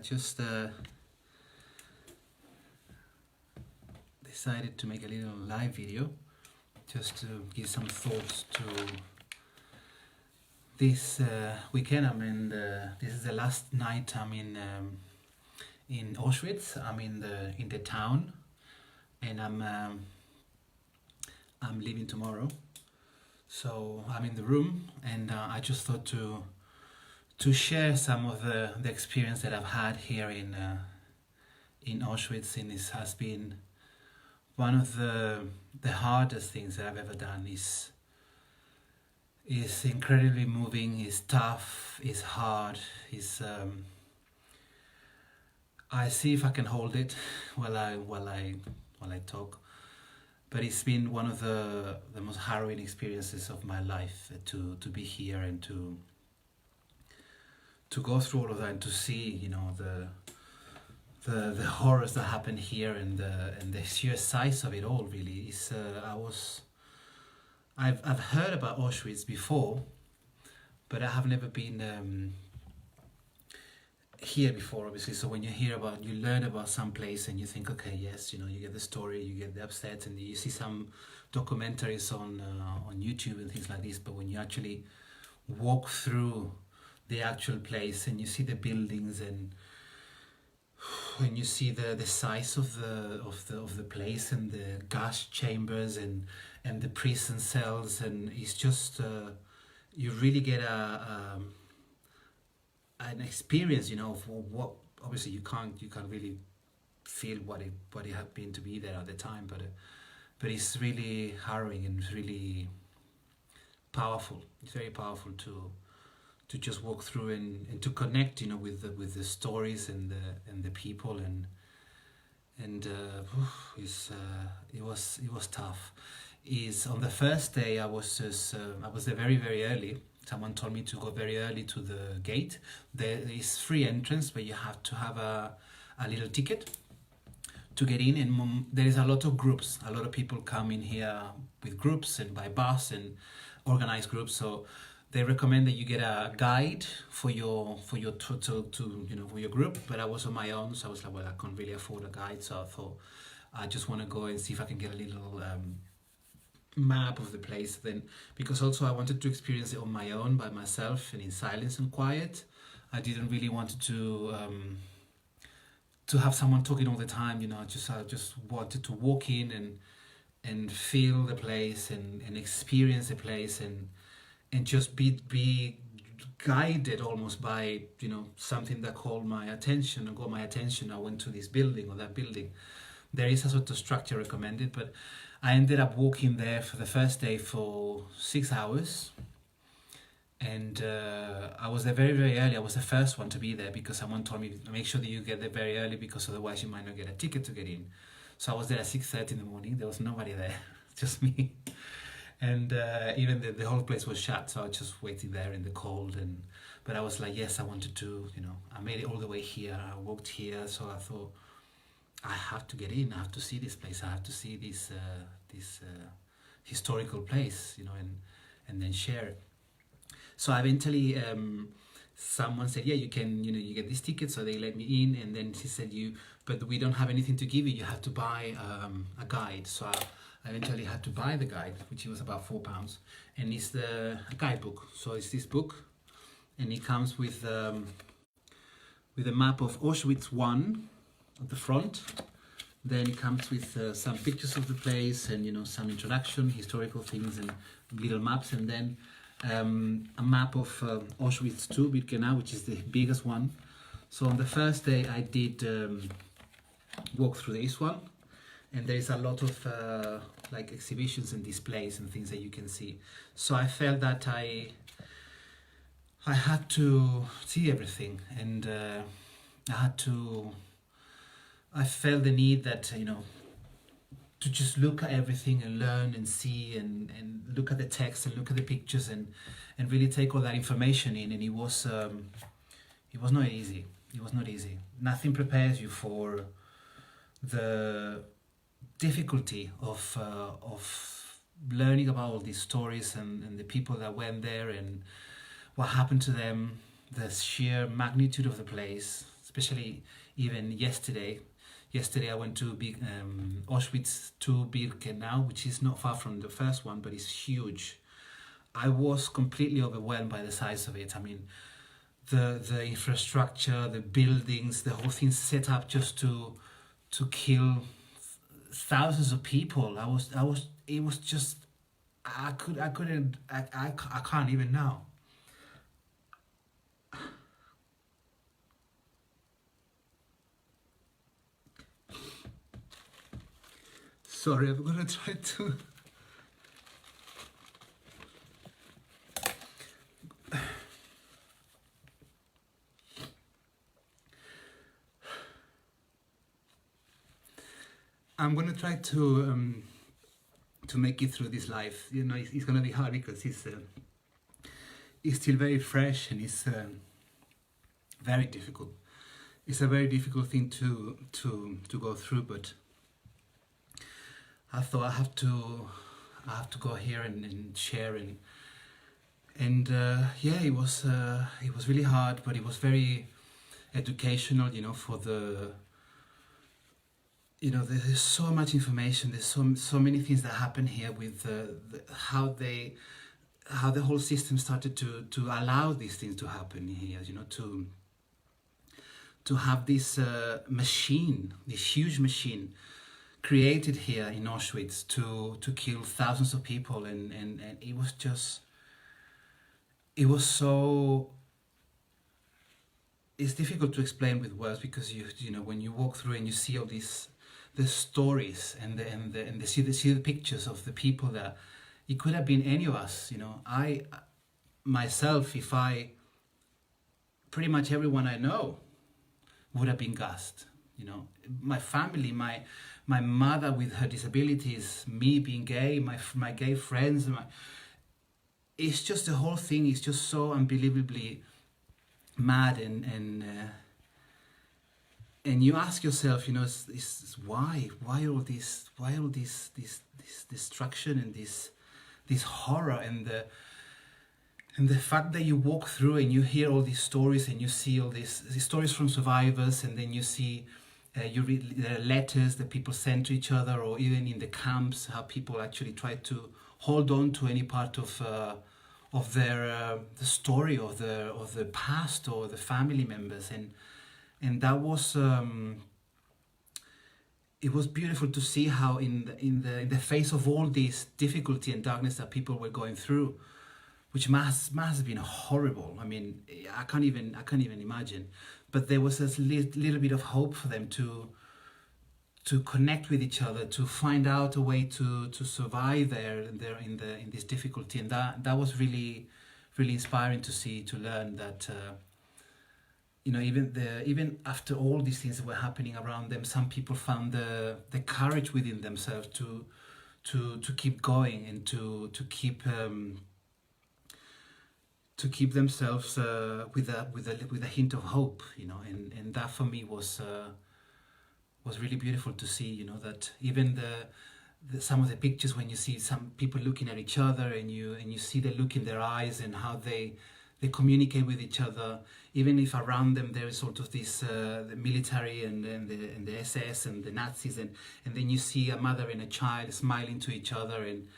just decided to make a little live video just to give some thoughts to this weekend. This is the last night I'm in Auschwitz. I'm in the town, and I'm leaving tomorrow. So I'm in the room, and I just thought to share some of the experience that I've had here in Auschwitz. And this has been one of the hardest things that I've ever done. Is incredibly moving, is tough, is hard, I see if I can hold it while I talk. But it's been one of the most harrowing experiences of my life to be here and to go through all of that and to see, the horrors that happen here and the sheer size of it all. Really, I've heard about Auschwitz before, but I have never been here before, obviously. So when you learn about some place and you think, okay, yes, you get the story, you get the upsets, and you see some documentaries on YouTube and things like this. But when you actually walk through the actual place and you see the buildings and when you see the size of the place and the gas chambers and the prison cells, and it's just you really get an experience, of what. Obviously you can't really feel what it had been to be there at the time, but it's really harrowing and really powerful. It's very powerful to just walk through and to connect, with the stories and the people and it was tough. On the first day I was there very, very early. Someone told me to go very early to the gate. There is free entrance, but you have to have a little ticket to get in, and there is a lot of groups. A lot of people come in here with groups and by bus and organized groups. So they recommend that you get a guide for your group. But I was on my own, so I was like, well, I can't really afford a guide. So I thought I just want to go and see if I can get a little map of the place. Then, because also I wanted to experience it on my own, by myself, and in silence and quiet. I didn't really want to have someone talking all the time. I just wanted to walk in and feel the place and experience the place and just be guided almost by something that called my attention and got my attention. I went to this building or that building. There is a sort of structure recommended, but I ended up walking there for the first day for 6 hours, and I was there very, very early. I was the first one to be there because someone told me, make sure that you get there very early because otherwise you might not get a ticket to get in. So I was there at 6:30 in the morning. There was nobody there, just me. And even the whole place was shut, so I was just waiting there in the cold. But I was like, yes, I wanted to, I made it all the way here. I walked here, so I thought, I have to get in. I have to see this place. I have to see this historical place, and then share it. So eventually, someone said, yeah, you can, you get this ticket. So they let me in, and then she said, but we don't have anything to give you. You have to buy a guide. So I eventually had to buy the guide, which was about £4, and it's a guidebook. So it's this book, and it comes with a map of Auschwitz 1 at the front. Then it comes with some pictures of the place and some introduction, historical things and little maps, and then a map of Auschwitz 2 Birkenau, which is the biggest one. So on the first day I did walk through this one. And there is a lot of exhibitions and displays and things that you can see. So I felt that I had to see everything, and I felt the need that to just look at everything and learn and see and look at the text and look at the pictures and really take all that information in. And it was not easy. It was not easy. Nothing prepares you for the difficulty of learning about all these stories and the people that went there and what happened to them, the sheer magnitude of the place. It's especially even yesterday. Yesterday I went to Auschwitz to Birkenau, which is not far from the first one, but it's huge. I was completely overwhelmed by the size of it. I mean, the infrastructure, the buildings, the whole thing set up just to kill thousands of people. It was just, I can't even now. Sorry, I'm gonna try to. I'm gonna try to make it through this life. You know, it's gonna be hard because it's still very fresh and it's very difficult. It's a very difficult thing to go through, but I thought I have to go here and share and yeah, it was really hard, but it was very educational. You know, for the, you know, there's so much information. There's so many things that happen here with how the whole system started to allow these things to happen here. You know, to have this machine, this huge machine, created here in Auschwitz to kill thousands of people, and it was just, it was so, it's difficult to explain with words, because you know, when you walk through and you see all these the stories and see the pictures of the people that it could have been any of us. You know, I myself, if I, pretty much everyone I know would have been gassed. You know, my family, my mother with her disabilities, me being gay, my gay friends, it's just, the whole thing is just so unbelievably mad, and you ask yourself, you know, why all this destruction and this horror, and the fact that you walk through and you hear all these stories and you see all these stories from survivors, and then you see, you read the letters that people send to each other, or even in the camps, how people actually try to hold on to any part of their the story of the past or the family members, and that was it was beautiful to see how in the face of all this difficulty and darkness that people were going through, which must have been horrible. I mean, I can't even imagine. But there was this little bit of hope for them to connect with each other, to find out a way to survive there in this difficulty, and that was really inspiring to see, to learn that you know, even after all these things that were happening around them, some people found the courage within themselves to keep going and to keep themselves with a hint of hope, you know, and that for me was really beautiful to see, you know, that even some of the pictures, when you see some people looking at each other and you see the look in their eyes and how they communicate with each other, even if around them there is sort of this the military and the SS and the Nazis, and then you see a mother and a child smiling to each other, and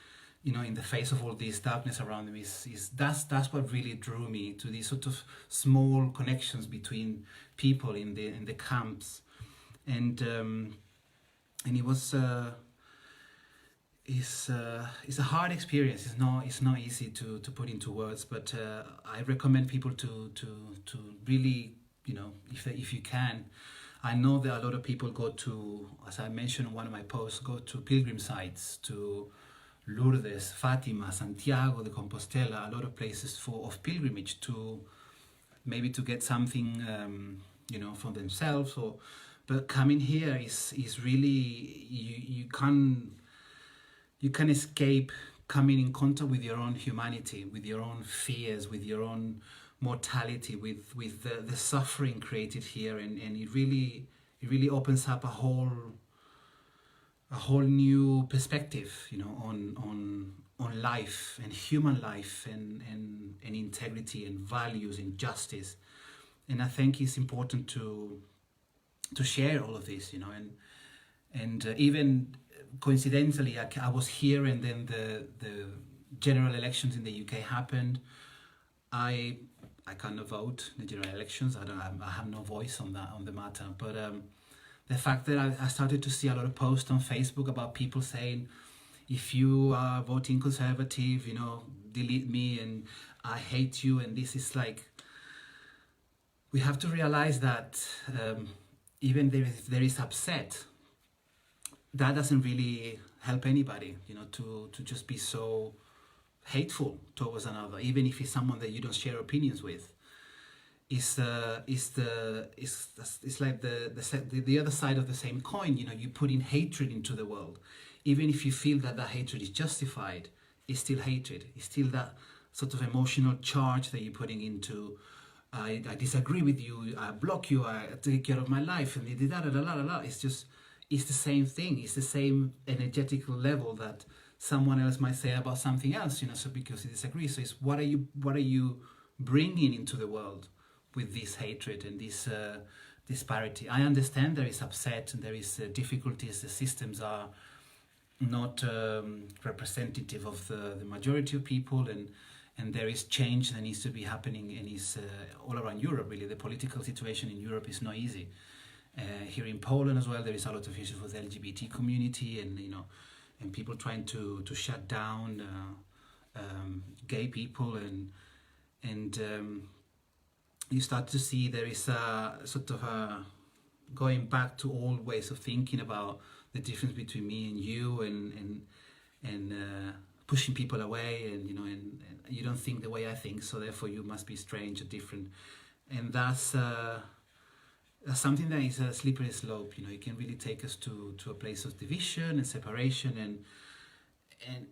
you know, in the face of all this darkness around them, that's what really drew me to these sort of small connections between people in the camps, and it was it's a hard experience. It's not easy to put into words, but I recommend people to really, you know, if you can. I know that a lot of people go to, as I mentioned in one of my posts, go to pilgrim sites, to Lourdes, Fatima, Santiago de Compostela, a lot of places of pilgrimage, to maybe to get something, you know, for themselves, but coming here is really, you can escape coming in contact with your own humanity, with your own fears, with your own mortality, with the suffering created here, and it really opens up a whole new perspective, you know, on life and human life and integrity and values and justice. And I think it's important to share all of this, and even coincidentally, I was here, and then the general elections in the UK happened. I kind of vote in the general elections. I have no voice on the matter, but the fact that I started to see a lot of posts on Facebook about people saying, if you are voting conservative, delete me, and I hate you. And this is like, we have to realize that even if there is upset, that doesn't really help anybody, to just be so hateful towards another, even if it's someone that you don't share opinions with. It's like the other side of the same coin. You put in hatred into the world, even if you feel that hatred is justified. It's still hatred. It's still that sort of emotional charge that you're putting into. I disagree with you. I block you. I take care of my life, and it's the same thing. It's the same energetical level that someone else might say about something else. So because you disagree, so it's what are you bringing into the world with this hatred and this disparity? I understand there is upset and there is difficulties. The systems are not representative of the majority of people, and there is change that needs to be happening, and is all around Europe. Really, the political situation in Europe is not easy. Here in Poland as well, there is a lot of issues with the LGBT community, and people trying to shut down gay people, and you start to see there is a sort of going back to old ways of thinking about the difference between me and you, and pushing people away, and you don't think the way I think, so therefore you must be strange or different, and that's something that is a slippery slope. It can really take us to a place of division and separation, and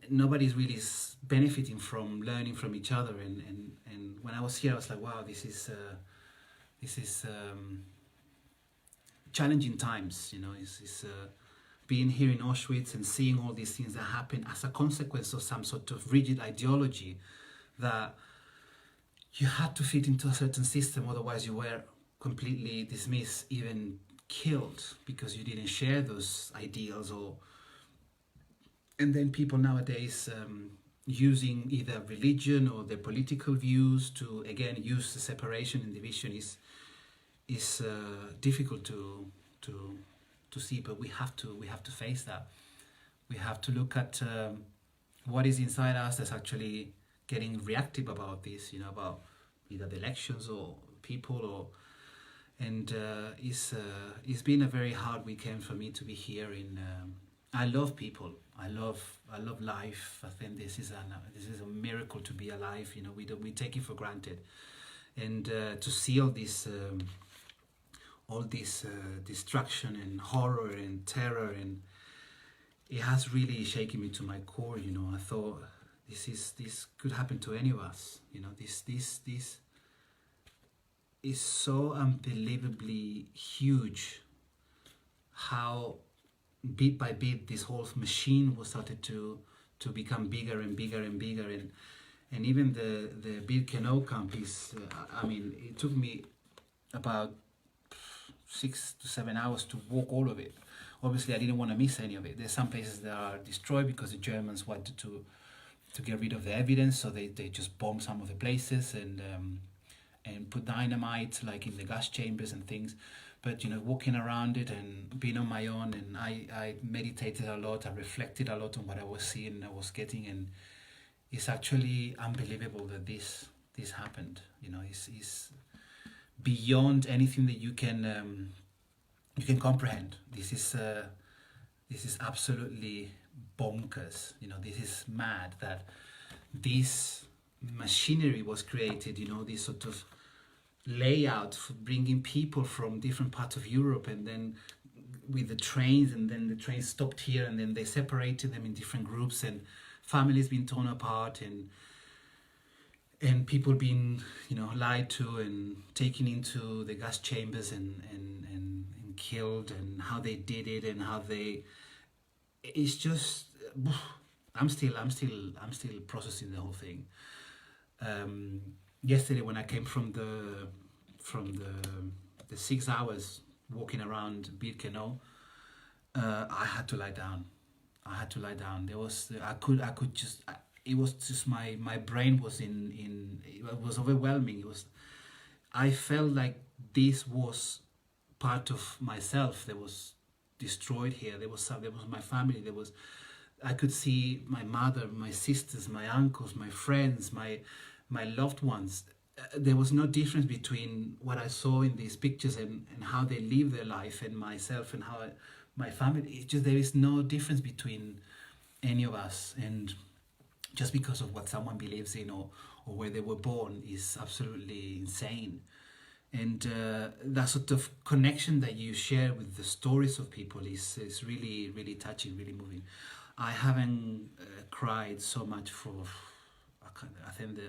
nobody's really benefiting from learning from each other. And when I was here, I was like, wow, this is challenging times. It's being here in Auschwitz and seeing all these things that happen as a consequence of some sort of rigid ideology that you had to fit into a certain system, otherwise you were completely dismissed, even killed, because you didn't share those ideals. And then people nowadays using either religion or their political views to again use the separation and division is difficult to see, but we have to face that. We have to look at what is inside us that's actually getting reactive about this, about either the elections or people, and it's been a very hard weekend for me to be here. I love people. I love life. I think this is a miracle to be alive. We take it for granted, and to see all this destruction and horror and terror, and it has really shaken me to my core. I thought this could happen to any of us. This is so unbelievably huge, how bit by bit this whole machine was started to become bigger and bigger and bigger, and even the Birkenau camp is it took me about 6 to 7 hours to walk all of it. Obviously I didn't want to miss any of it. There's some places that are destroyed because the Germans wanted to get rid of the evidence, so they just bombed some of the places and put dynamite like in the gas chambers and things. But walking around it and being on my own, and I meditated a lot, I reflected a lot on what I was seeing, I was getting, and it's actually unbelievable that this happened. It's beyond anything that you can comprehend. This is absolutely bonkers. This is mad that this machinery was created. This sort of layout for bringing people from different parts of Europe, and then with the trains, and then the trains stopped here, and then they separated them in different groups, and families being torn apart, and people being lied to and taken into the gas chambers and killed, and how they did it, and how it's just I'm still processing the whole thing. Yesterday when I came from from the 6 hours walking around Birkenau, I had to lie down. I had to lie down. There was I could just it was just my brain was in it was overwhelming. It was I felt like this was part of myself that was destroyed here. There was my family. I could see my mother, my sisters, my uncles, my friends, my loved ones. There was no difference between what I saw in these pictures and how they live their life, and myself and my family. It's just there is no difference between any of us, and just because of what someone believes in or where they were born is absolutely insane. And that sort of connection that you share with the stories of people is really, really touching, really moving. I haven't cried so much I think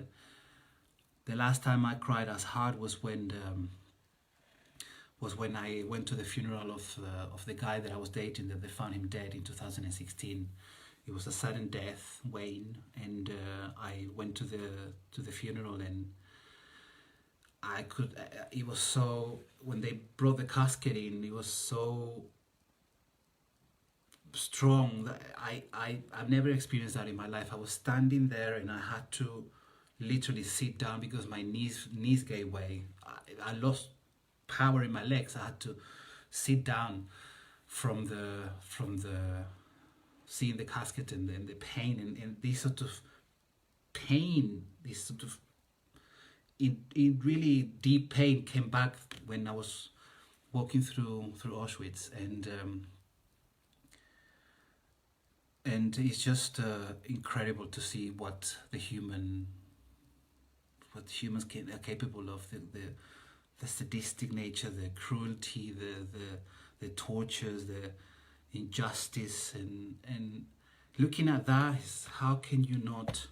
the last time I cried as hard was when I went to the funeral of the guy that I was dating, that they found him dead in 2016. It was a sudden death, Wayne, and I went to the funeral, and it was so, when they brought the casket in, it was so strong that I've never experienced that in my life. I was standing there and I had to literally sit down because my knees gave way. I lost power in my legs. I had to sit down from the seeing the casket and then the pain and this sort of pain, this sort of in really deep pain came back when I was walking through Auschwitz, and it's just incredible to see what humans are capable of, the sadistic nature, the cruelty, the tortures, the injustice, and looking at that is, how can you not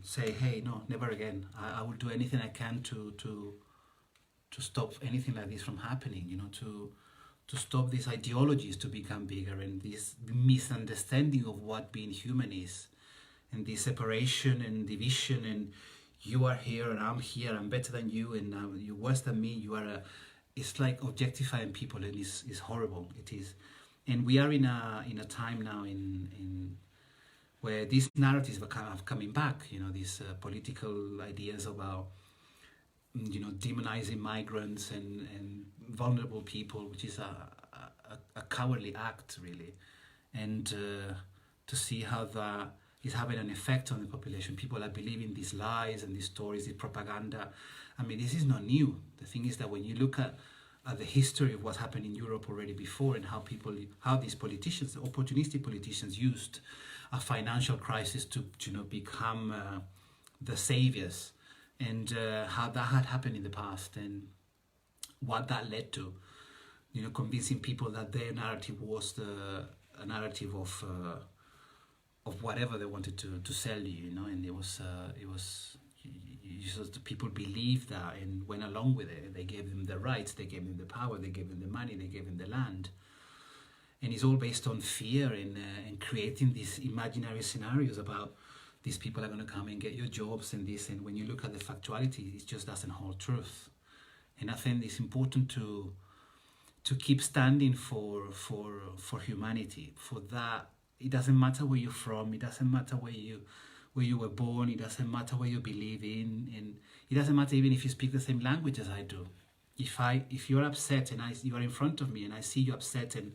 say, hey, no, never again. I will do anything I can to stop anything like this from happening, to stop these ideologies to become bigger, and this misunderstanding of what being human is, and this separation and division, and you are here and I'm here, I'm better than you, and you're worse than me, it's like objectifying people, and it's horrible. It is. And we are in a time now in where these narratives are kind of coming back, these political ideas about demonizing migrants and vulnerable people, which is a cowardly act, really. And to see how that is having an effect on the population. People are believing these lies and these stories, the propaganda. I mean, this is not new. The thing is that when you look at the history of what's happened in Europe already before, and how these politicians, opportunistic politicians, used a financial crisis to become the saviors, and how that had happened in the past, and what that led to, convincing people that their narrative was a narrative of whatever they wanted to sell you, and it was the people believed that and went along with it. They gave them the rights, they gave them the power, they gave them the money, they gave them the land. And it's all based on fear and creating these imaginary scenarios about these people are going to come and get your jobs and this. And when you look at the factuality, it just doesn't hold truth. And I think it's important to keep standing for humanity, for that. It doesn't matter where you're from. It doesn't matter where you were born. It doesn't matter what you believe in, and it doesn't matter even if you speak the same language as I do. If you're upset and you are in front of me and I see you upset and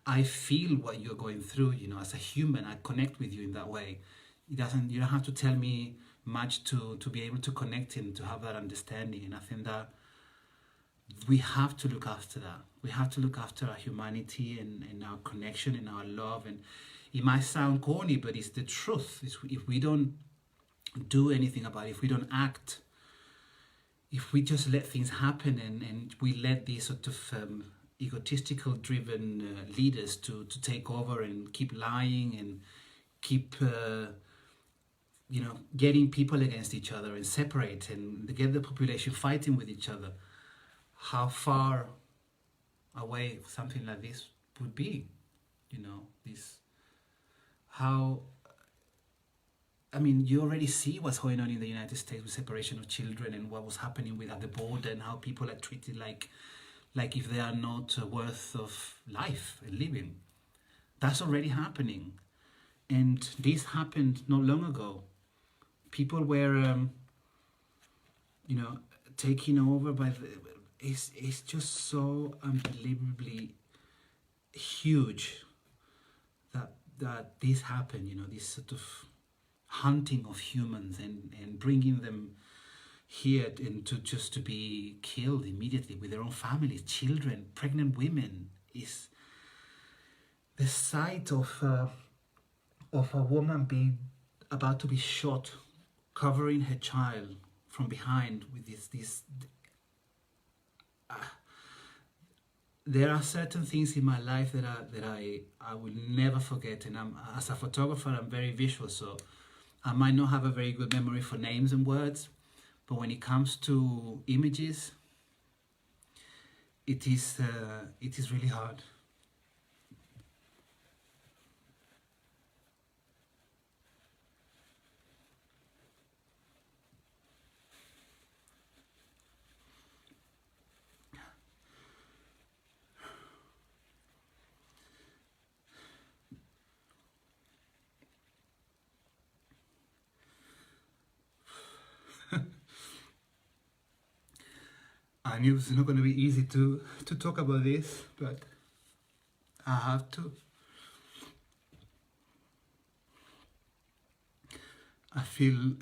I feel what you're going through, as a human, I connect with you in that way. You don't have to tell me much to be able to connect and to have that understanding. And I think that we have to look after that. We have to look after our humanity and our connection and our love. And it might sound corny, but it's the truth. If we don't do anything about it, if we don't act, if we just let things happen and we let these sort of egotistical driven leaders to take over and keep lying and keep getting people against each other and separate and get the population fighting with each other, how away something like this would be, how I mean, you already see what's going on in the United States with separation of children and what was happening with at the border and how people are treated like if they are not worth of life and living. That's already happening. And this happened not long ago. People were, taken over by the... It's just so unbelievably huge that this happened, this sort of hunting of humans and bringing them here and to be killed immediately with their own families, children, pregnant women. Is the sight of a woman being about to be shot, covering her child from behind with this. There are certain things in my life that I will never forget, and as a photographer, I'm very visual, so I might not have a very good memory for names and words, but when it comes to images, it is really hard. I knew it's not going to be easy to talk about this, but I have to. I feel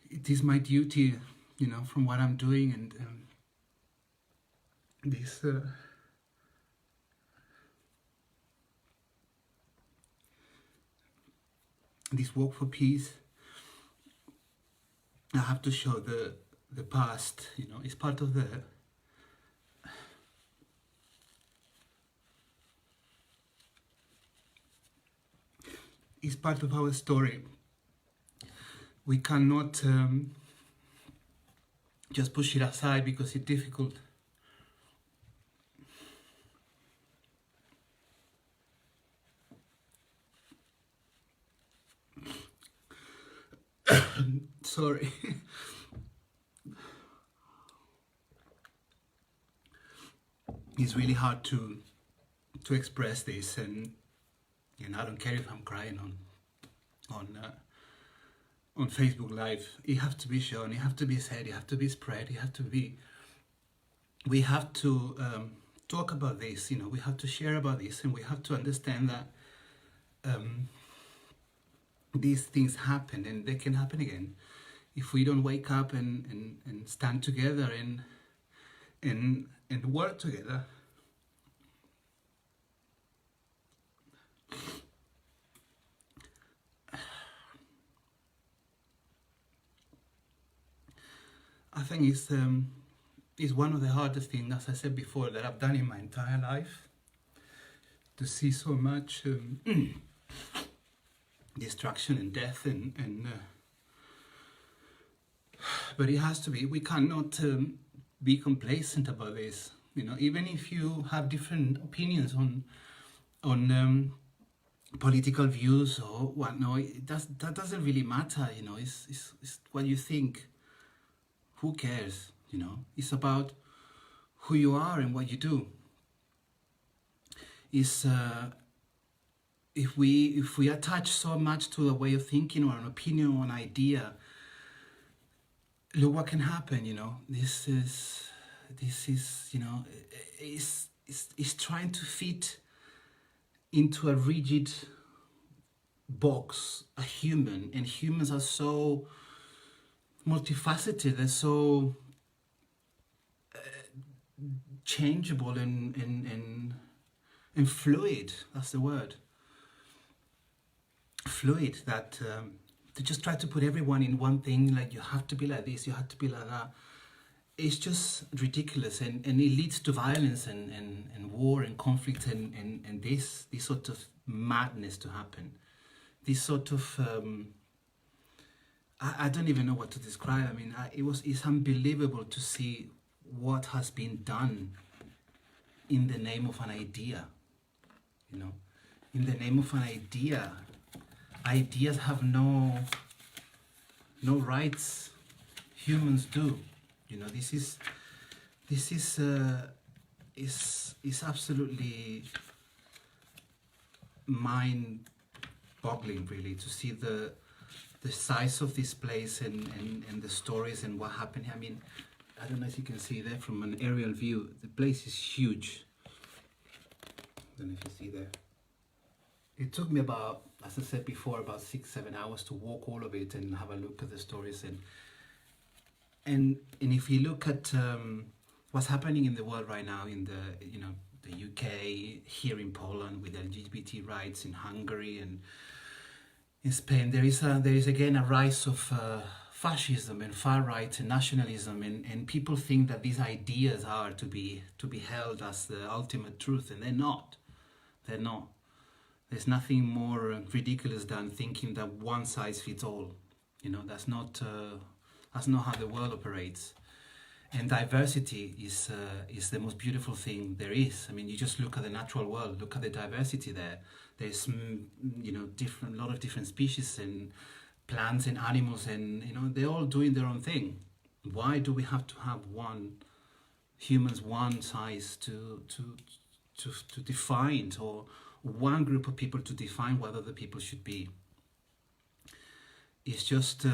it is my duty, from what I'm doing, and this work for peace. I have to show the past, it's part of it's part of our story. We cannot just push it aside because it's difficult. Sorry. It's really hard to express this, and I don't care if I'm crying on Facebook Live. It has to be shown, it has to be said, it has to be spread, it has to be. We have to talk about this. We have to share about this, and we have to understand that these things happen, and they can happen again if we don't wake up and stand together and work together. I think it's one of the hardest things, as I said before, that I've done in my entire life. To see so much destruction and death, and but it has to be. We cannot be complacent about this. Even if you have different opinions on political views or whatnot, that doesn't really matter. It's what you think. Who cares? It's about who you are and what you do. It's if we attach so much to a way of thinking or an opinion or an idea, look what can happen. This is is trying to fit into a rigid box a human, and humans are so multifaceted. They're so changeable and fluid. That's the word. Fluid. That to just try to put everyone in one thing, like you have to be like this, you have to be like that. It's just ridiculous, and it leads to violence and war and conflict and this sort of madness to happen. This sort of I don't even know what to describe. I mean, it's unbelievable to see what has been done in the name of an idea. In the name of an idea, ideas have no rights. Humans do. You know, this is absolutely mind-boggling, really, to see the size of this place and the stories and what happened. I mean, I don't know if you can see there from an aerial view. The place is huge. I don't know if you see there. It took me about, as I said before, about 6-7 hours to walk all of it and have a look at the stories. And if you look at what's happening in the world right now, in the UK, here in Poland with LGBT rights, in Hungary and in Spain, there is again a rise of fascism and far right and nationalism, and people think that these ideas are to be held as the ultimate truth, and they're not. They're not. There's nothing more ridiculous than thinking that one size fits all. You know, that's not how the world operates. And diversity is the most beautiful thing there is. I mean, you just look at the natural world, look at the diversity there. There's a lot of different species and plants and animals, and they're all doing their own thing. Why do we have to have humans one size to define, or one group of people to define what other people should be? It's just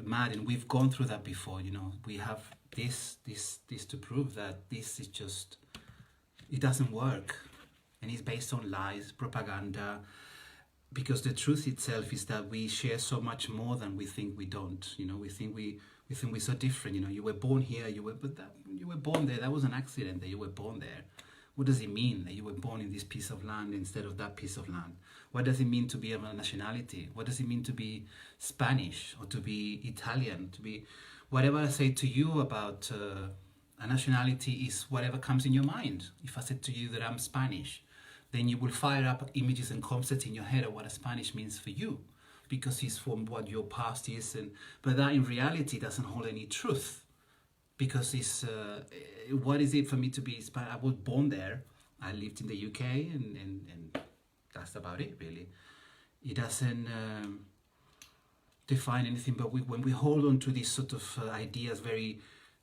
mad, and we've gone through that before. We have this to prove that this is just, it doesn't work, and it's based on lies, propaganda, because the truth itself is that we share so much more than we think we don't. We think we're so different. You were born here, you were born there. That was an accident that you were born there. What does it mean that you were born in this piece of land instead of that piece of land? What does it mean to be of a nationality? What does it mean to be Spanish or to be Italian? To be whatever I say to you about a nationality is whatever comes in your mind. If I said to you that I'm Spanish, then you will fire up images and concepts in your head of what a Spanish means for you, because it's from what your past is. But that in reality doesn't hold any truth. Because it's what is it for me to be Spanish? I was born there. I lived in the UK, and that's about it, really. It doesn't define anything. But when we hold on to these sort of ideas very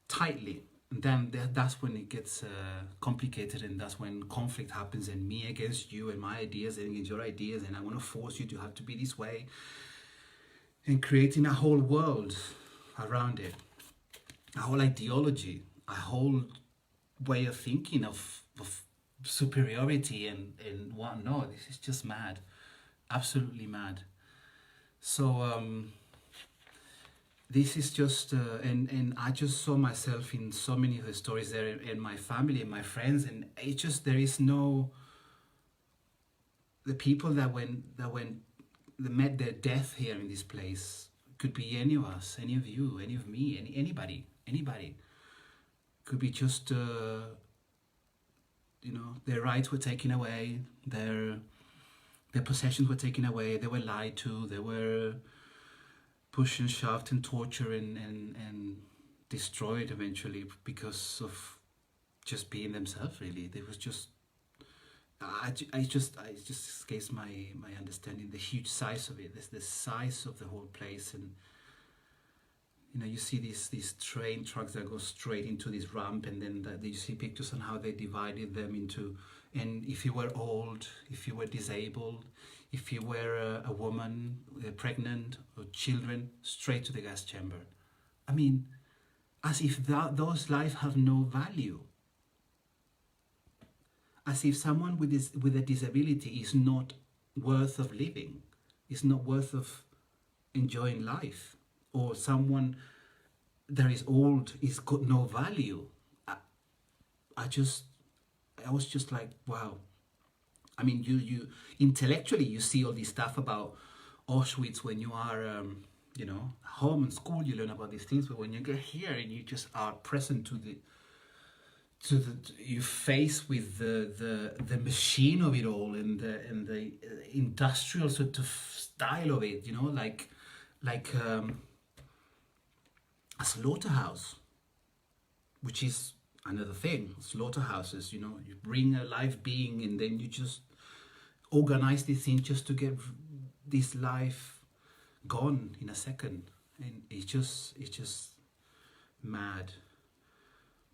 tightly, then that's when it gets complicated, and that's when conflict happens, and me against you, and my ideas against your ideas, and I want to force you to have to be this way, and creating a whole world around it. A whole ideology, a whole way of thinking of superiority and what. No, this is just mad, absolutely mad. So this is just and I just saw myself in so many of the stories there, and my family and my friends, and it just, there is no, the people that met their death here in this place could be any of us, any of you, any of me, anybody. Could be just their rights were taken away, their possessions were taken away, they were lied to, they were pushed and shoved and tortured and destroyed eventually because of just being themselves, really. There was just it just escapes my understanding the huge size of it. There's the size of the whole place, and you see these train trucks that go straight into this ramp, and then you see pictures on how they divided them into, and if you were old, if you were disabled, if you were a woman, pregnant, or children, straight to the gas chamber. I mean, as if those lives have no value. As if someone with a disability is not worth of living, is not worth of enjoying life. Or someone that is old is got no value. I was just like, wow. I mean, you intellectually you see all this stuff about Auschwitz when you are home and school, you learn about these things, but when you get here and you just are present you face with the machine of it all, and the industrial sort of style of it, like a slaughterhouse, which is another thing. Slaughterhouses, you bring a live being and then you just organize this thing just to get this life gone in a second, and it's just mad.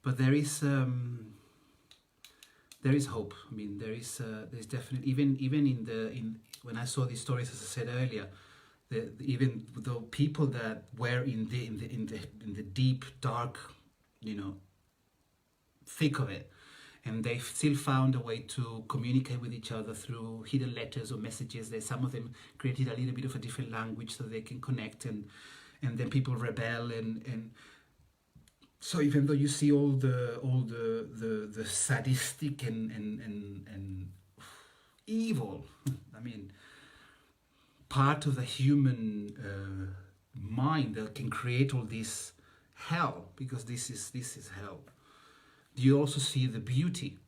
But there is hope. I mean, there's definitely, even in when I saw these stories, as I said earlier, even the people that were in the deep dark, thick of it, and they still found a way to communicate with each other through hidden letters or messages. Some of them created a little bit of a different language so they can connect, and then people rebel, and so even though you see all the sadistic and evil, I mean, part of the human mind that can create all this hell, because this is hell. You also see the beauty,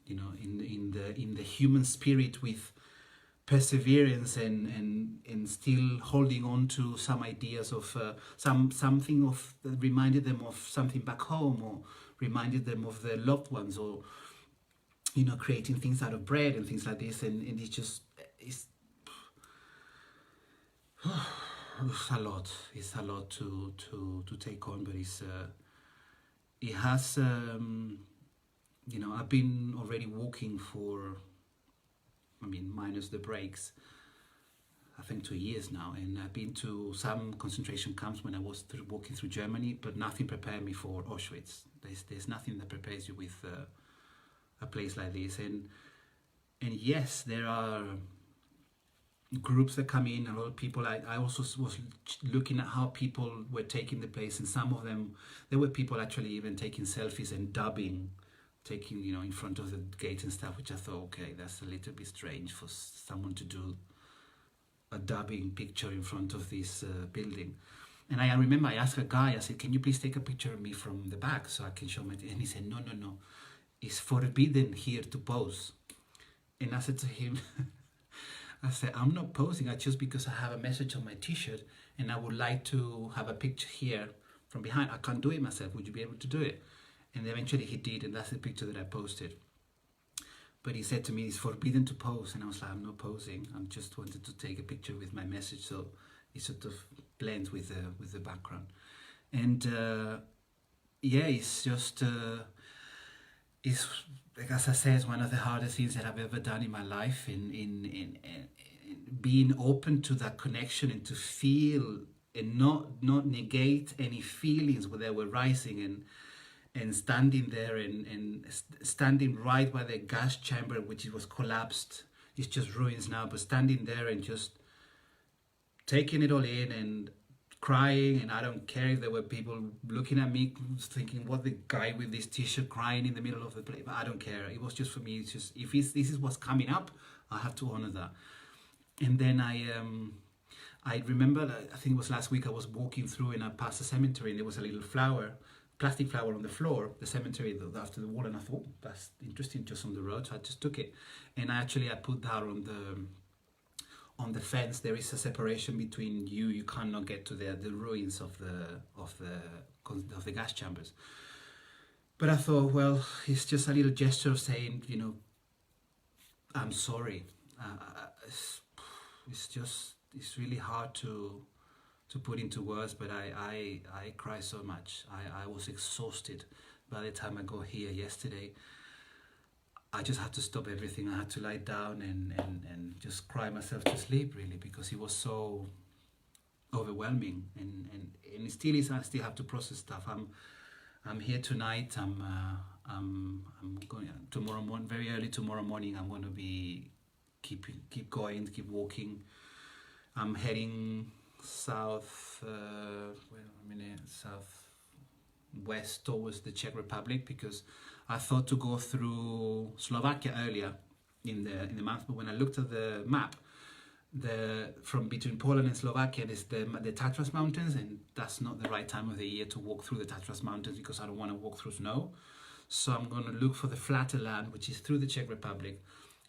in the human spirit, with perseverance and still holding on to some ideas of something of that reminded them of something back home, or reminded them of their loved ones, or creating things out of bread and things like this, and it's it's a lot to take on, but it has I've been already walking for, minus the breaks, I think 2 years now, and I've been to some concentration camps when I was walking through Germany, but nothing prepared me for Auschwitz. There's nothing that prepares you with a place like this, and yes, there are groups that come in, a lot of people. I also was looking at how people were taking the place, and some of them, there were people actually even taking selfies and dubbing, taking in front of the gate and stuff, which I thought, okay, that's a little bit strange for someone to do a dubbing picture in front of this building. And I remember I asked a guy, I said, can you please take a picture of me from the back so I can show my, and he said, no, it's forbidden here to pose. And I said to him, I said, I'm not posing, just because I have a message on my t-shirt and I would like to have a picture here from behind. I can't do it myself. Would you be able to do it? And eventually he did, and that's the picture that I posted. But he said to me, it's forbidden to pose. And I was like, I'm not posing. I just wanted to take a picture with my message, so it sort of blends with the background. And it's just, it's, like, as I said, it's one of the hardest things that I've ever done in my life, in being open to that connection and to feel and not negate any feelings where they were rising, and standing there and standing right by the gas chamber, which was collapsed. It's just ruins now, but standing there and just taking it all in and crying. And I don't care if there were people looking at me thinking, what, the guy with this t-shirt crying in the middle of the place? But I don't care. It was just, for me, it's just, if this is what's coming up, I have to honor that. And then I remember, I think it was last week, I was walking through and I passed a cemetery, and there was a little plastic flower on the floor, the cemetery after the wall, and I thought, oh, that's interesting, just on the road. So I just took it, and I put that on the fence. There is a separation between you cannot get to the ruins of the gas chambers. But I thought, well, it's just a little gesture of saying, I'm sorry. It's really hard to put into words, but I cry so much. I was exhausted by the time I got here yesterday. I just had to stop everything. I had to lie down and just cry myself to sleep, really, because it was so overwhelming, and it still is. I still have to process stuff. I'm here tonight. I'm going tomorrow morning, very early tomorrow morning. I'm going to be keep going, keep walking. I'm heading south west towards the Czech Republic, because I thought to go through Slovakia earlier in the month, but when I looked at the map, from between Poland and Slovakia is the Tatras Mountains, and that's not the right time of the year to walk through the Tatras Mountains, because I don't want to walk through snow. So I'm going to look for the flatter land, which is through the Czech Republic.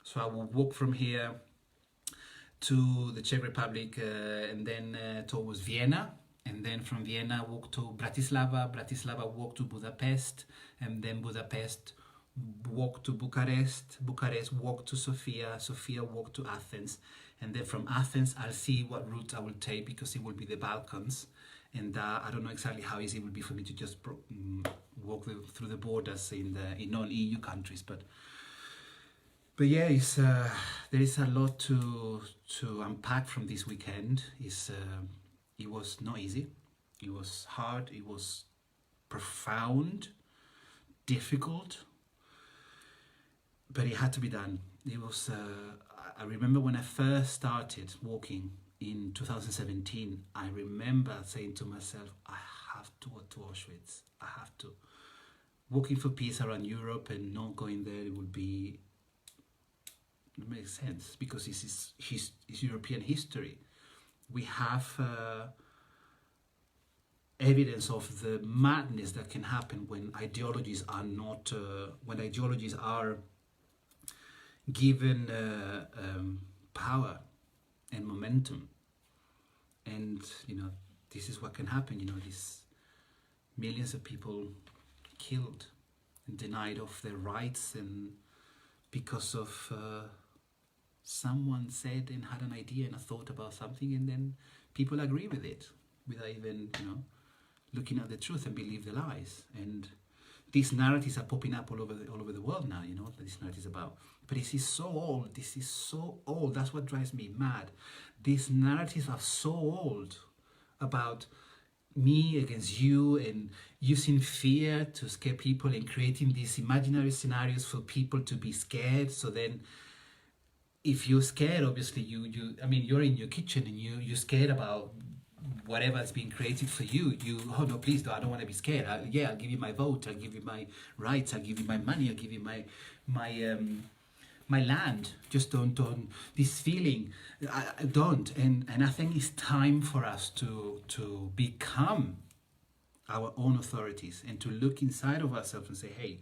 So I will walk from here to the Czech Republic, and then towards Vienna, and then from Vienna walk to Bratislava, walk to Budapest, and then Budapest walk to Bucharest, Bucharest walk to Sofia, Sofia walk to Athens, and then from Athens I'll see what route I will take, because it will be the Balkans, and I don't know exactly how easy it will be for me to just walk through the borders in non-EU countries, but yeah, there is a lot to unpack from this weekend. It was not easy, it was hard, it was profound, difficult, but it had to be done. It was. I remember when I first started walking in 2017. I remember saying to myself, "I have to go to Auschwitz. I have to." Walking for peace around Europe and not going there, it makes sense, because it's European history. We have evidence of the madness that can happen when ideologies are not given power and momentum, and this is what can happen. These millions of people killed and denied of their rights, and because of someone said and had an idea and a thought about something, and then people agree with it without even looking at the truth and believe the lies. And these narratives are popping up all over the world now, that this narrative is about. But this is so old. That's what drives me mad. These narratives are so old, about me against you, and using fear to scare people, and creating these imaginary scenarios for people to be scared. So then, if you're scared, obviously you're in your kitchen and you're scared about whatever's being created for you. Oh no, please, I don't want to be scared. I'll give you my vote, I'll give you my rights, I'll give you my money, I'll give you my land. Just don't this feeling. I don't. And I think it's time for us to become our own authorities, and to look inside of ourselves and say, hey,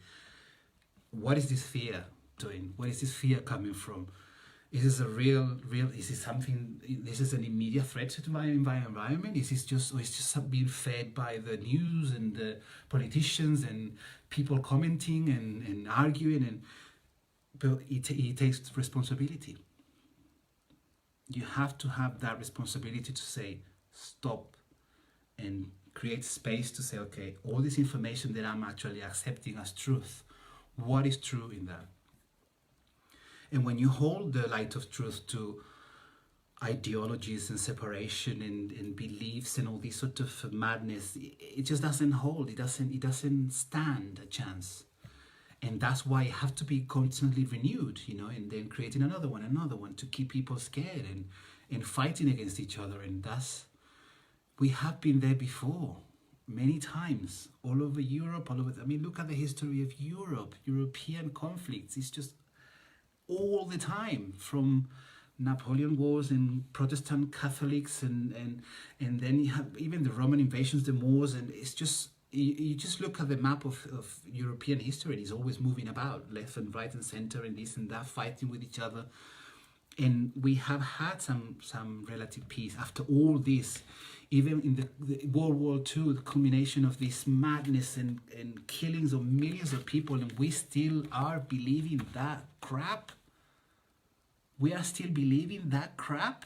what is this fear doing? Where is this fear coming from? Is this a real, is this something, this is an immediate threat to my environment? Is this just being fed by the news and the politicians and people commenting and arguing? But it takes responsibility. You have to have that responsibility to say, stop, and create space to say, okay, all this information that I'm actually accepting as truth, what is true in that? And when you hold the light of truth to ideologies and separation and beliefs and all this sort of madness, it just doesn't hold. It doesn't stand a chance. And that's why it have to be constantly renewed, and then creating another one to keep people scared and fighting against each other. And we have been there before, many times, all over Europe, look at the history of Europe, European conflicts. It's just all the time, from Napoleon Wars and Protestant Catholics, and then you have even the Roman invasions, the Moors, and it's just, you just look at the map of European history, and it's always moving about, left and right and center, and this and that, fighting with each other. And we have had some relative peace after all this. Even in the World War II, the culmination of this madness and killings of millions of people, and we still are believing that crap. We are still believing that crap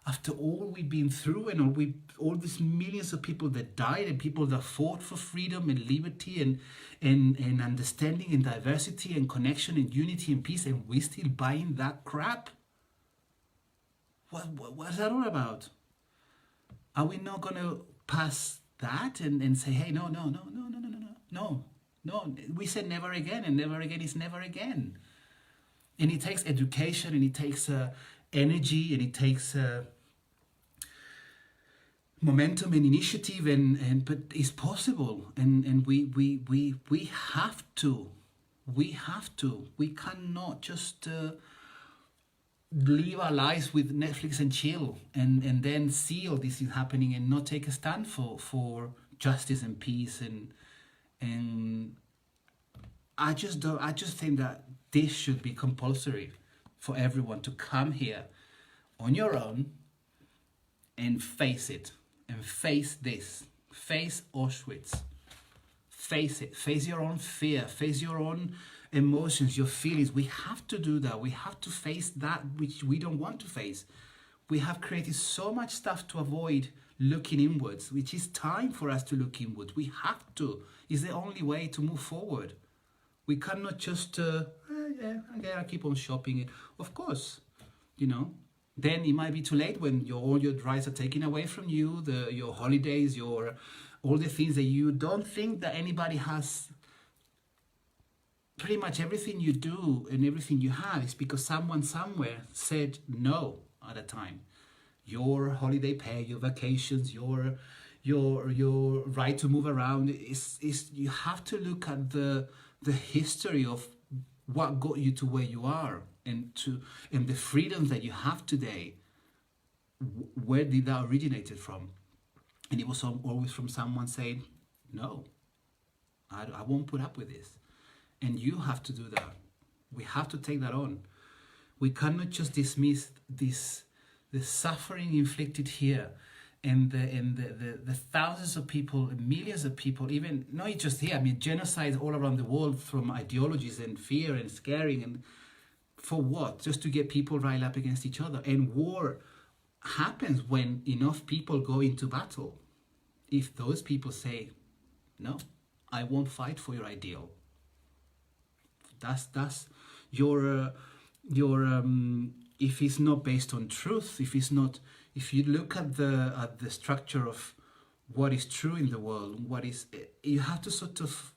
after all we've been through, and all these millions of people that died, and people that fought for freedom and liberty and understanding and diversity and connection and unity and peace, and we still buying that crap. What's that all about? Are we not going to pass that and say, hey, no. We said never again, and never again is never again. And it takes education, and it takes energy, and it takes momentum and initiative, but it's possible, and we have to. We cannot just live our lives with Netflix and chill, and then see all these things happening and not take a stand for justice and peace, and I just think that this should be compulsory for everyone to come here on your own and face it, and face this, face Auschwitz, Face it. Face your own fear. Face your own emotions, your feelings. We have to do that. We have to face that which we don't want to face. We have created so much stuff to avoid looking inwards, which is time for us to look inward. We have to. It's the only way to move forward. We cannot just, I keep on shopping. Of course, then it might be too late when all your drives are taken away from you, your holidays, all the things that you don't think that anybody has. Pretty much everything you do and everything you have is because someone somewhere said no at a time. Your holiday pay, your vacations, your right to move around is you have to look at the history of what got you to where you are and the freedom that you have today. Where did that originated from? And it was always from someone saying, no, I won't put up with this. And you have to do that. We have to take that on. We cannot just dismiss the suffering inflicted here and the thousands of people, millions of people, even not just here. I mean, genocide all around the world from ideologies and fear and scaring, and for what? Just to get people riled up against each other. And war happens when enough people go into battle. If those people say, no, I won't fight for your ideal. That's your if it's not based on truth, if you look at the structure of what is true in the world, you have to sort of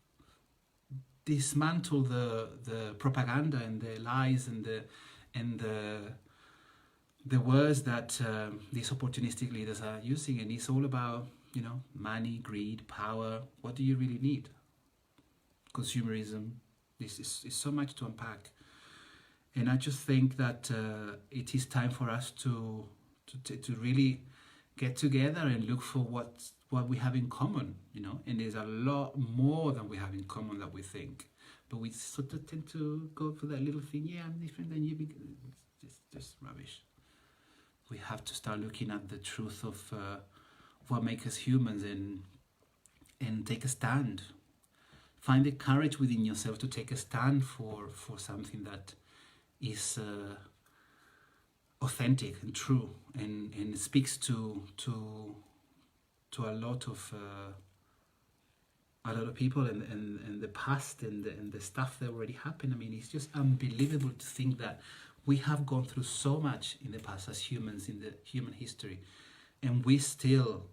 dismantle the propaganda and the lies and the words that these opportunistic leaders are using. And it's all about money, greed, power. What do you really need? Consumerism. This is so much to unpack, and I just think that it is time for us to really get together and look for what we have in common, And there's a lot more than we have in common that we think, but we sort of tend to go for that little thing. Yeah, I'm different than you. It's just rubbish. We have to start looking at the truth of what makes us humans and take a stand. Find the courage within yourself to take a stand for something that is authentic and true and speaks to a lot of people and the past and the stuff that already happened. I mean, it's just unbelievable to think that we have gone through so much in the past as humans in the human history, and we still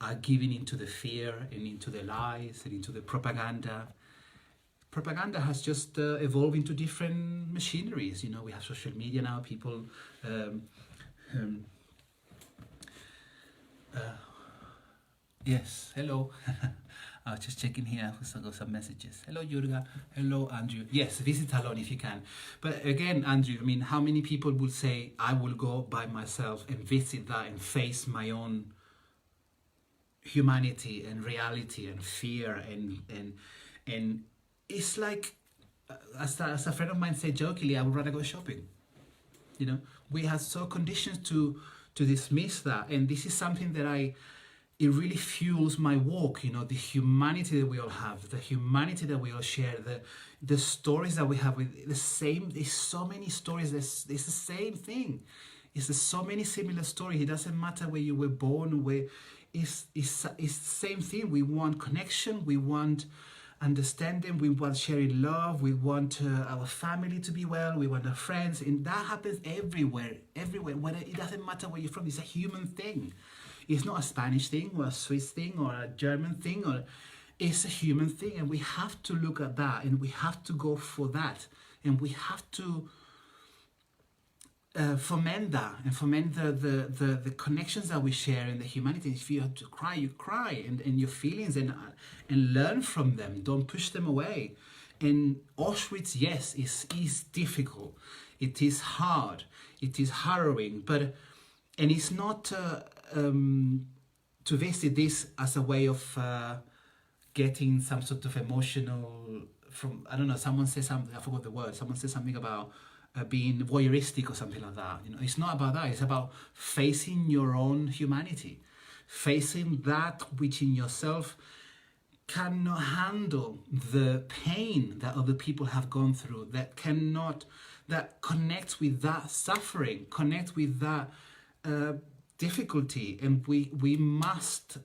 are giving into the fear and into the lies and into the propaganda. Propaganda has just evolved into different machineries. We have social media now. People, yes, hello. I was just checking here. I got some messages. Hello, Jurga. Hello, Andrew. Yes, visit alone if you can. But again, Andrew, I mean, how many people will say, I will go by myself and visit that and face my own humanity and reality and fear and it's like as a friend of mine said jokingly, I would rather go shopping. We have so conditioned to dismiss that, and this is something that it really fuels my walk. The humanity that we all have, the humanity that we all share, the stories that we have with the same. There's so many stories. It's the same thing. It's so many similar stories. It doesn't matter where you were born, where. It's the same thing. We want connection, we want understanding, we want sharing love, we want our family to be well, we want our friends, and that happens everywhere. Whether it doesn't matter where you're from, it's a human thing. It's not a Spanish thing or a Swiss thing or a German thing, it's a human thing, and we have to look at that, and we have to go for that, and we have to foment that and foment the connections that we share in the humanity. If you have to cry, you cry, and your feelings and learn from them. Don't push them away. And Auschwitz, yes, is difficult. It is hard. It is harrowing. And it's not to visit this as a way of getting some sort of emotional from, I don't know, someone says something, I forgot the word, someone says something about being voyeuristic or something like that. It's not about that. It's about facing your own humanity, facing that which in yourself cannot handle the pain that other people have gone through, that connects with that suffering, connects with that difficulty. And we must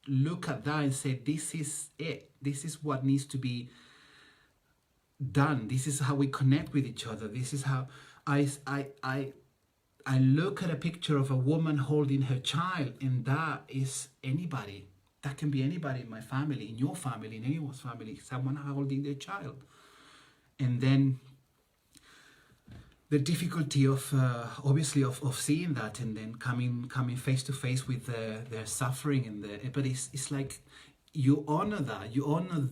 look at that and say, this is it. This is what needs to be done. This is how we connect with each other. This is how I look at a picture of a woman holding her child, and that is anybody. That can be anybody in my family, in your family, in anyone's family, someone holding their child. And then the difficulty of obviously of seeing that, and then coming face to face with their suffering, and but it's like you honor that, you honor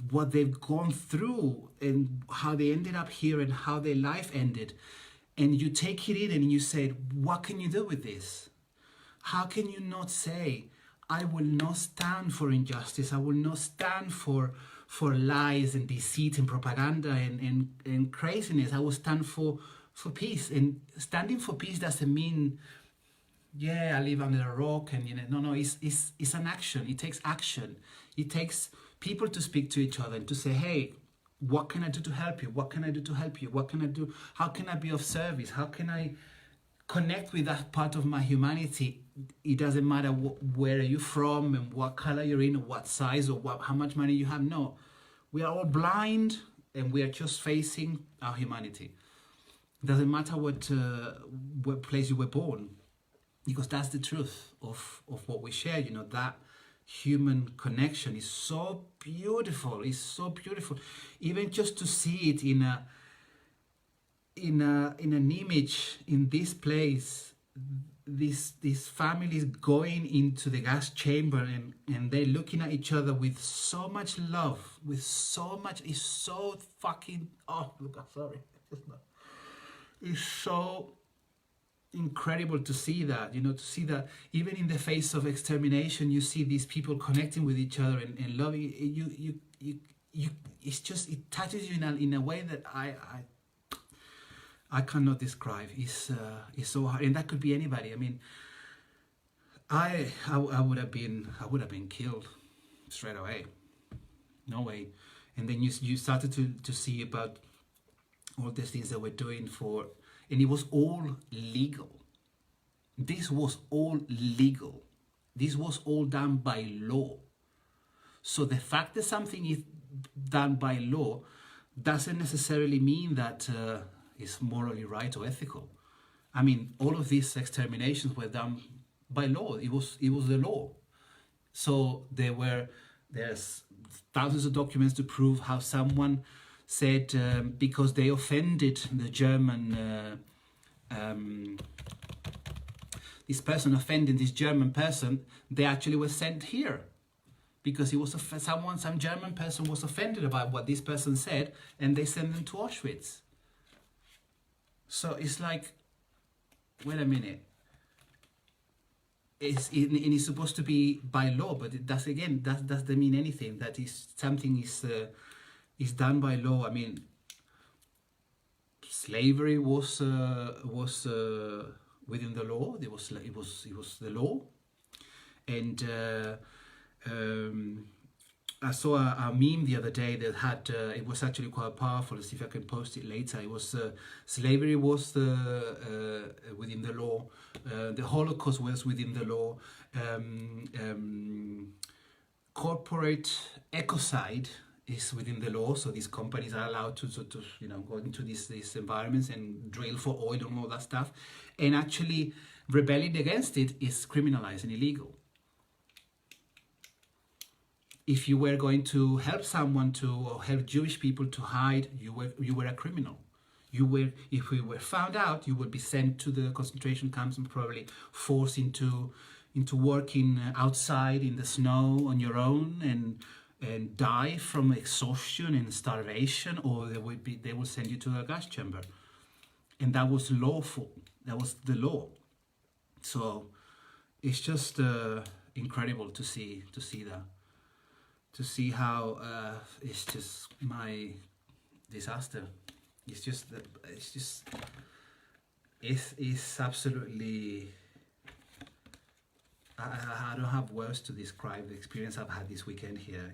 what they've gone through and how they ended up here and how their life ended, and you take it in and you say, what can you do with this? How can you not say, I will not stand for injustice, I will not stand for lies and deceit and propaganda and craziness. I will stand for peace. And standing for peace doesn't mean, yeah, I live under a rock, and no, it's an action. It takes action. It takes people to speak to each other and to say, hey, what can I do to help you? What can I do to help you? What can I do? How can I be of service? How can I connect with that part of my humanity? It doesn't matter where are you from and what color you're in or what size or how much money you have. No, we are all blind and we are just facing our humanity. It doesn't matter what place you were born, because that's the truth of what we share. That human connection is so beautiful. It's so beautiful. Even just to see it in an image in this place, these families going into the gas chamber and they're looking at each other with so much love, it's so fucking, it's so incredible to see that, to see that even in the face of extermination, you see these people connecting with each other and loving you. It's just, it touches you in a way that I cannot describe. It's so hard, and that could be anybody. I mean, I would have been killed straight away. No way. And then you started to see about all these things that we're doing for, and it was all legal. This was all legal. This was all done by law. So the fact that something is done by law doesn't necessarily mean that it's morally right or ethical. I mean, all of these exterminations were done by law. It was the law. So there's thousands of documents to prove how someone said because they offended the German, this person offending this German person, they actually were sent here. Because some German person was offended about what this person said, and they sent them to Auschwitz. So it's like, wait a minute. It's supposed to be by law, but it doesn't mean anything. That is something is done by law. I mean, slavery was within the law. It was the law, and I saw a meme the other day that had it was actually quite powerful. Let's see if I can post it later. It was slavery was within the law. The Holocaust was within the law. Corporate ecocide is within the law. So these companies are allowed to go into these environments and drill for oil and all that stuff. And actually rebelling against it is criminalized and illegal. If you were going to help someone or help Jewish people to hide, you were a criminal. If we were found out, you would be sent to the concentration camps and probably forced into working outside in the snow on your own and die from exhaustion and starvation, or they will send you to a gas chamber. And that was lawful. That was the law. So it's just incredible to see that. To see how it's just my disaster. It's absolutely I don't have words to describe the experience I've had this weekend here.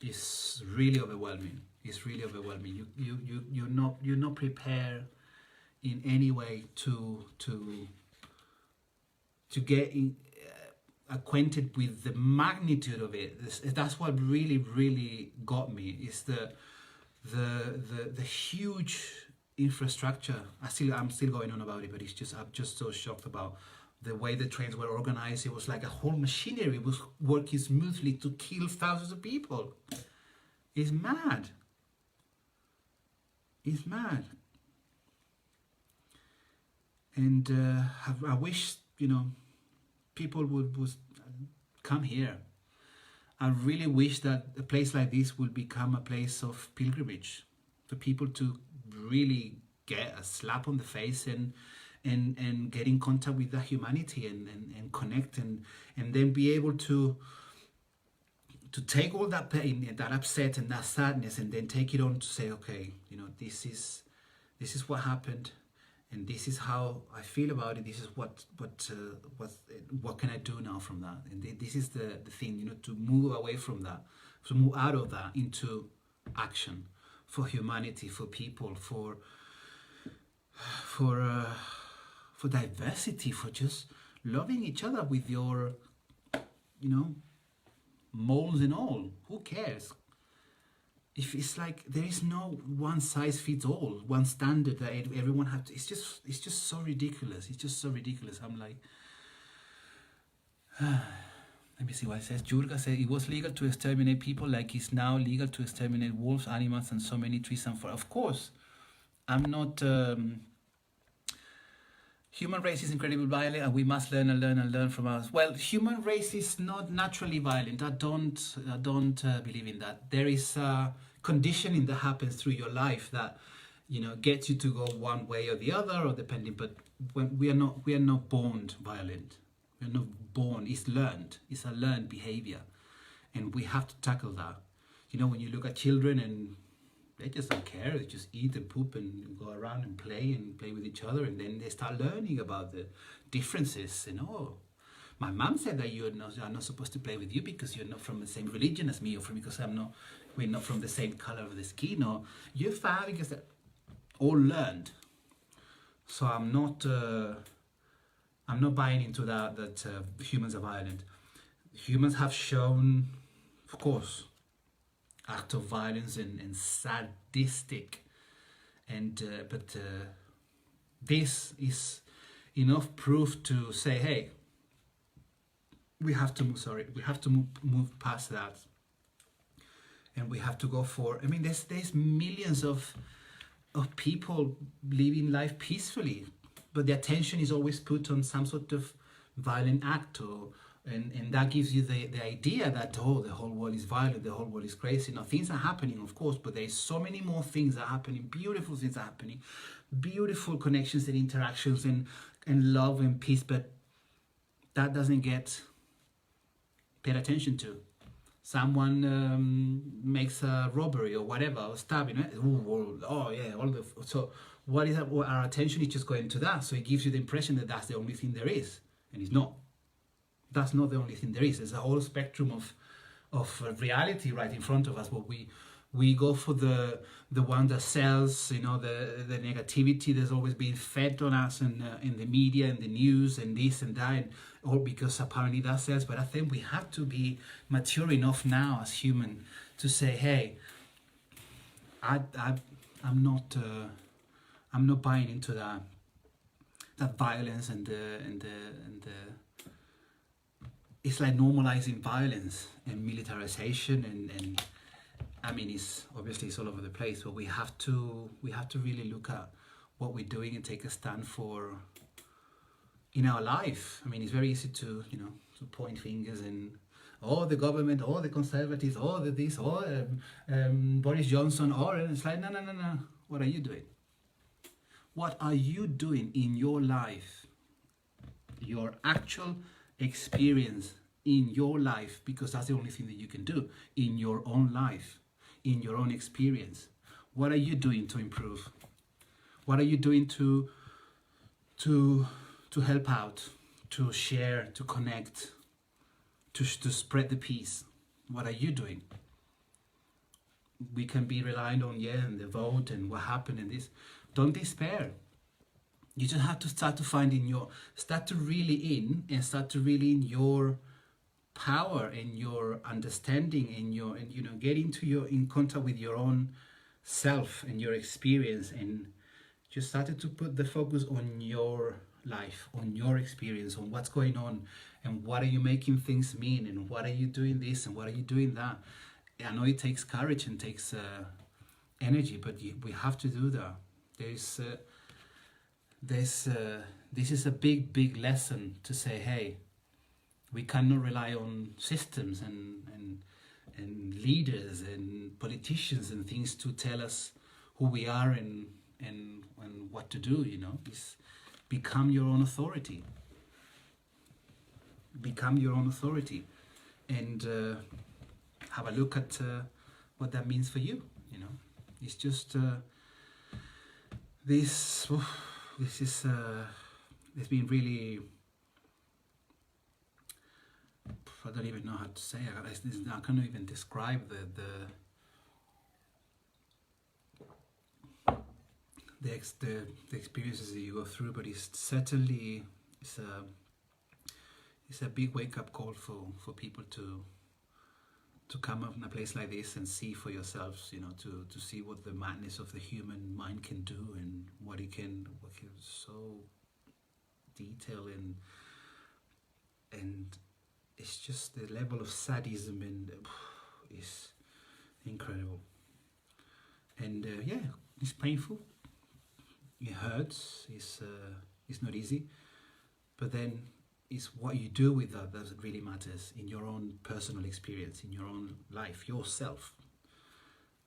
It's really overwhelming. It's really overwhelming. You're not prepared in any way to get acquainted with the magnitude of it. That's what really got me. Is the huge infrastructure. I'm still going on about it, but I'm just so shocked about the way the trains were organized. It was like a whole machinery was working smoothly to kill thousands of people. It's mad. It's mad. And I wish, people would come here. I really wish that a place like this would become a place of pilgrimage for people to really get a slap on the face and get in contact with that humanity and connect and then be able to take all that pain, that upset and that sadness, and then take it on to say, okay, this is what happened, and this is how I feel about it. This is what can I do now from that? And this is the thing, to move away from that, to move out of that into action for humanity, for people, for diversity, for just loving each other with your, moles and all. Who cares? If it's like there is no one size fits all, one standard that everyone have to. It's just so ridiculous. It's just so ridiculous. I'm like, let me see what it says. Jurga said it was legal to exterminate people, like it's now legal to exterminate wolves, animals, and so many trees and forests. Of course, I'm not. Human race is incredibly violent, and we must learn and learn and learn from us. Well, human race is not naturally violent. I don't believe in that. There is conditioning that happens through your life that gets you to go one way or the other, or depending. But when we are not born violent. We're not born. It's learned. It's a learned behavior, and we have to tackle that. When you look at children and they just don't care. They just eat and poop and go around and play with each other, and then they start learning about the differences. My mom said that I'm not supposed to play with you because you're not from the same religion as me, or because we're not from the same color of the skin, or you're fine because all learned. So I'm not buying into that humans are violent. Humans have shown, of course, act of violence and sadistic, but this is enough proof to say, hey, we have to move past that, and we have to go for. I mean, there's millions of people living life peacefully, but the attention is always put on some sort of violent act, and that gives you the idea that the whole world is violent, the whole world is crazy. Now, things are happening, of course, but there's so many more things that are happening, beautiful things are happening, beautiful connections and interactions and love and peace, but that doesn't get paid attention to. Someone makes a robbery or whatever, or stabbing. So what is that? Well, our attention is just going to that, so it gives you the impression that that's the only thing there is, and it's not. That's not the only thing there is. There's a whole spectrum of reality right in front of us, but we go for the one that sells, the negativity that's always being fed on us and in the media and the news and this and that, and all because apparently that sells. But I think we have to be mature enough now as human to say, hey, I'm not buying into that violence and the it's like normalizing violence and militarization and I mean, it's all over the place, but we have to really look at what we're doing and take a stand for in our life. I mean, it's very easy to point fingers and the government, the conservatives, the this, Boris Johnson, and it's like, no. What are you doing? What are you doing in your life? Your actual experience in your life, because that's the only thing that you can do in your own life, in your own experience. What are you doing to improve? What are you doing to help out, to share, to connect, to spread the peace. What are you doing? We can be reliant on, and the vote and what happened and this. Don't despair. You just have to start to find start to really in your power and your understanding and get in contact with your own self and your experience, and just started to put the focus on your life, on your experience, on what's going on, and what are you making things mean, and what are you doing this, and what are you doing that. I know it takes courage and takes energy, but we have to do that. This is a big lesson to say, hey, we cannot rely on systems and leaders and politicians and things to tell us who we are and what to do. It's become your own authority. Become your own authority, and have a look at what that means for you. It's just this is it's been really, I don't even know how to say it. I can't even describe the experiences that you go through, but it's certainly it's a big wake-up call for people to come up in a place like this and see for yourselves, to see what the madness of the human mind can do, and what it can so detail, and it's just the level of sadism and is incredible. And it's painful, it hurts, it's not easy, but then it's what you do with that really matters in your own personal experience, in your own life, yourself.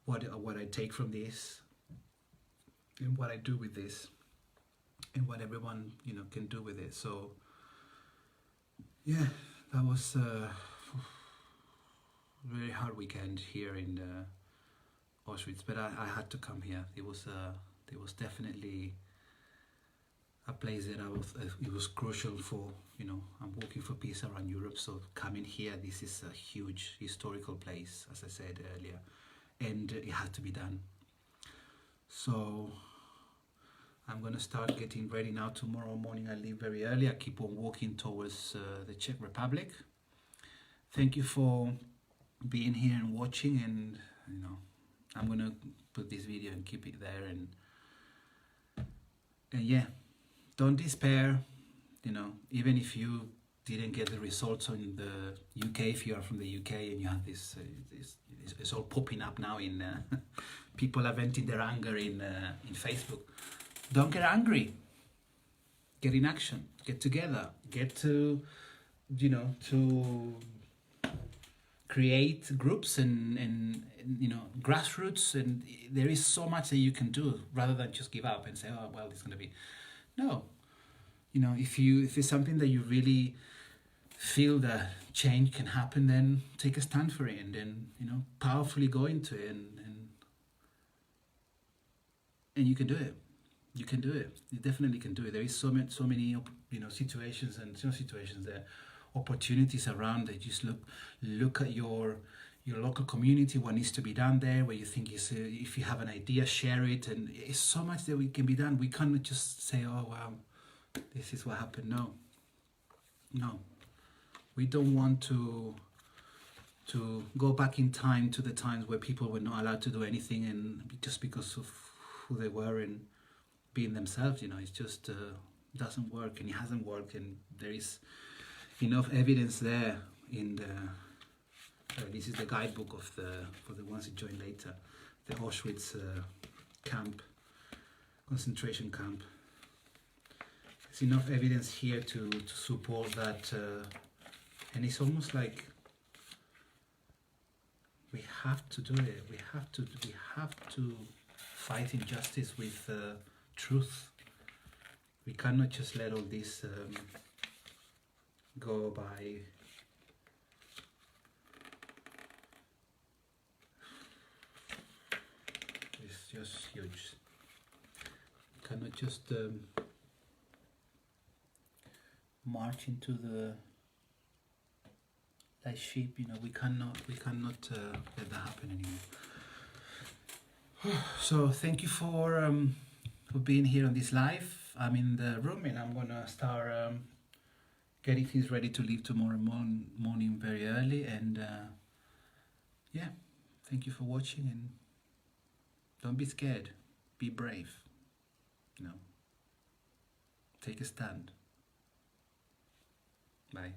What I take from this, and what I do with this, and what everyone can do with it. So that was a very hard weekend here in Auschwitz, but I had to come here. It was definitely a place that it was crucial for, I'm working for peace around Europe, so coming here, this is a huge historical place, as I said earlier, and it had to be done. So I'm going to start getting ready now. Tomorrow morning I leave very early. I keep on walking towards the Czech Republic. Thank you for being here and watching, and I'm going to put this video and keep it there, and don't despair. Even if you didn't get the results in the UK, if you are from the UK and you have this it's all popping up now in people are venting their anger in Facebook. Don't get angry. Get in action. Get together. Get to to create groups and grassroots, and there is so much that you can do rather than just give up and say, oh well, it's going to be. No, if it's something that you really feel that change can happen, then take a stand for it, and then powerfully go into it, and you can do it. You can do it. You definitely can do it. There is so many situations and situations there, opportunities around that. Just look at your local community, what needs to be done there, where you think is if you have an idea, share it, and it's so much that we can be done. We can't just say, oh wow, this is what happened. No, we don't want to go back in time to the times where people were not allowed to do anything, and just because of who they were and being themselves. It's just doesn't work, and it hasn't worked, and there is enough evidence there in the this is the guidebook for the ones who join later, the Auschwitz concentration camp. There's enough evidence here to support that, and it's almost like we have to do it. We have to fight injustice with truth. We cannot just let all this go by. It's just huge. We cannot just march into the like sheep. You know, we cannot let that happen anymore. So thank you for being here on this live. I'm in the room and I'm gonna start getting things ready to leave tomorrow morning very early. And yeah, thank you for watching, and don't be scared. Be brave. You know, take a stand. Bye.